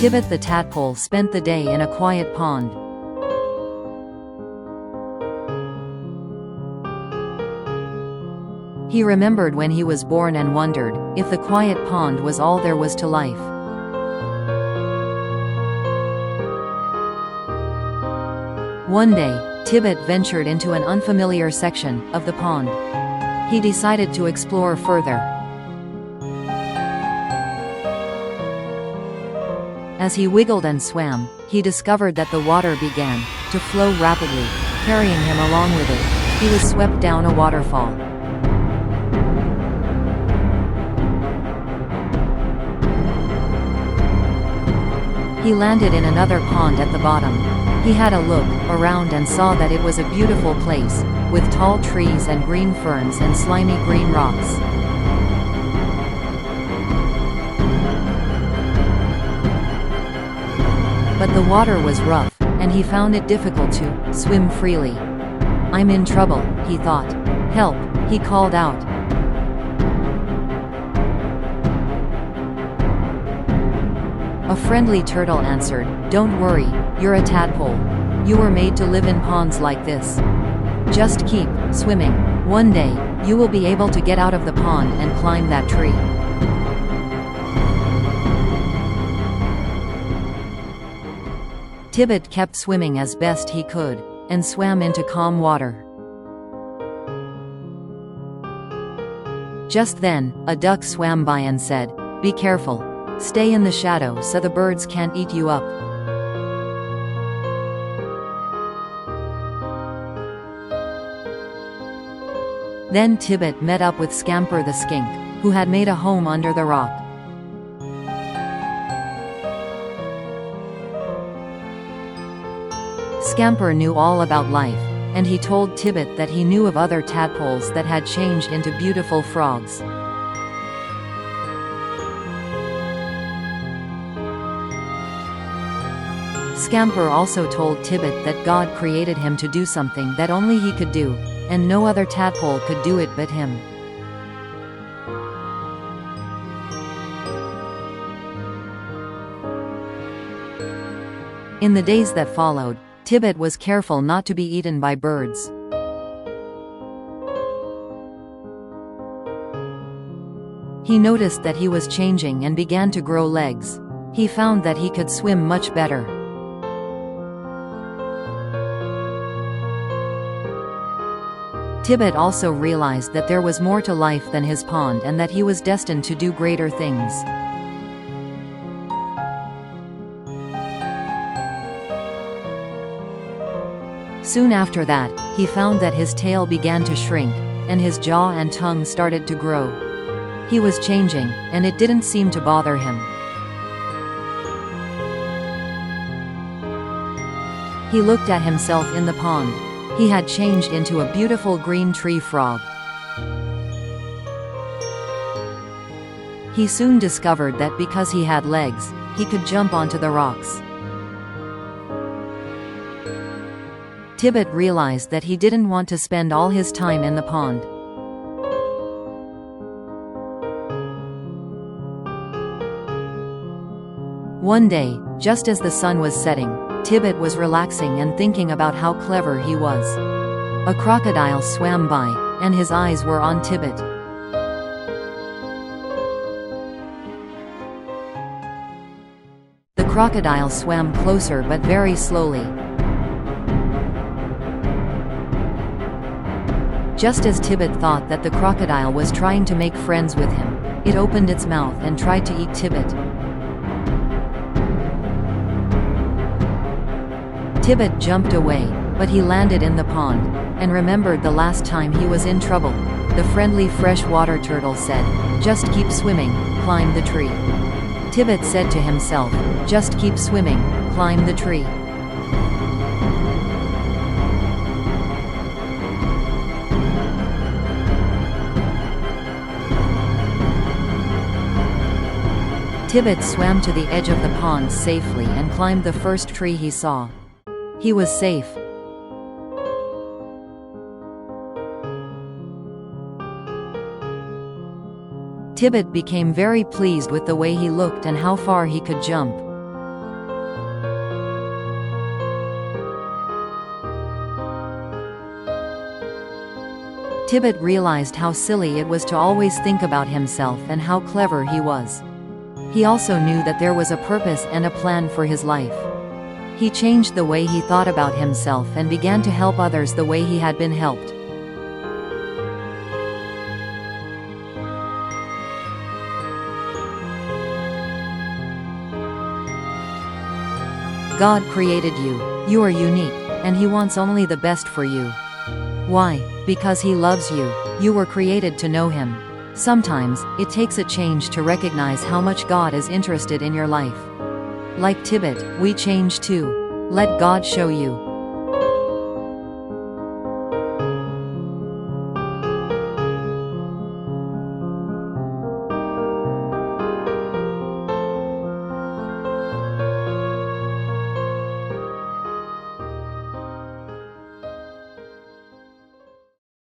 Tibbut the tadpole spent the day in a quiet pond. He remembered when he was born and wondered if the quiet pond was all there was to life. One day, Tibbut ventured into an unfamiliar section of the pond. He decided to explore further. As he wiggled and swam, he discovered that the water began to flow rapidly, carrying him along with it. He was swept down a waterfall. He landed in another pond at the bottom. He had a look around and saw that it was a beautiful place, with tall trees and green ferns and slimy green rocks. But the water was rough, and he found it difficult to swim freely. "I'm in trouble," he thought. "Help," he called out. A friendly turtle answered, "Don't worry, you're a tadpole. You were made to live in ponds like this. Just keep swimming. One day, you will be able to get out of the pond and climb that tree." Tibbut kept swimming as best he could, and swam into calm water. Just then, a duck swam by and said, "Be careful. Stay in the shadow so the birds can't eat you up." Then Tibbut met up with Scamper the skink, who had made a home under the rock. Scamper knew all about life, and he told Tibbut that he knew of other tadpoles that had changed into beautiful frogs. Scamper also told Tibbut that God created him to do something that only he could do, and no other tadpole could do it but him. In the days that followed, Tibbut was careful not to be eaten by birds. He noticed that he was changing and began to grow legs. He found that he could swim much better. Tibbut also realized that there was more to life than his pond and that he was destined to do greater things. Soon after that, he found that his tail began to shrink, and his jaw and tongue started to grow. He was changing, and it didn't seem to bother him. He looked at himself in the pond. He had changed into a beautiful green tree frog. He soon discovered that because he had legs, he could jump onto the rocks. Tibbut realized that he didn't want to spend all his time in the pond. One day, just as the sun was setting, Tibbut was relaxing and thinking about how clever he was. A crocodile swam by, and his eyes were on Tibbut. The crocodile swam closer but very slowly. Just as Tibbut thought that the crocodile was trying to make friends with him, it opened its mouth and tried to eat Tibbut. Tibbut jumped away, but he landed in the pond, and remembered the last time he was in trouble. The friendly freshwater turtle said, "Just keep swimming, climb the tree." Tibbut said to himself, "Just keep swimming, climb the tree." Tibbut swam to the edge of the pond safely and climbed the first tree he saw. He was safe. Tibbut became very pleased with the way he looked and how far he could jump. Tibbut realized how silly it was to always think about himself and how clever he was. He also knew that there was a purpose and a plan for his life. He changed the way he thought about himself and began to help others the way he had been helped. God created you. You are unique, and He wants only the best for you. Why? Because He loves you. You were created to know Him. Sometimes, it takes a change to recognize how much God is interested in your life. Like Tibbut, we change too. Let God show you.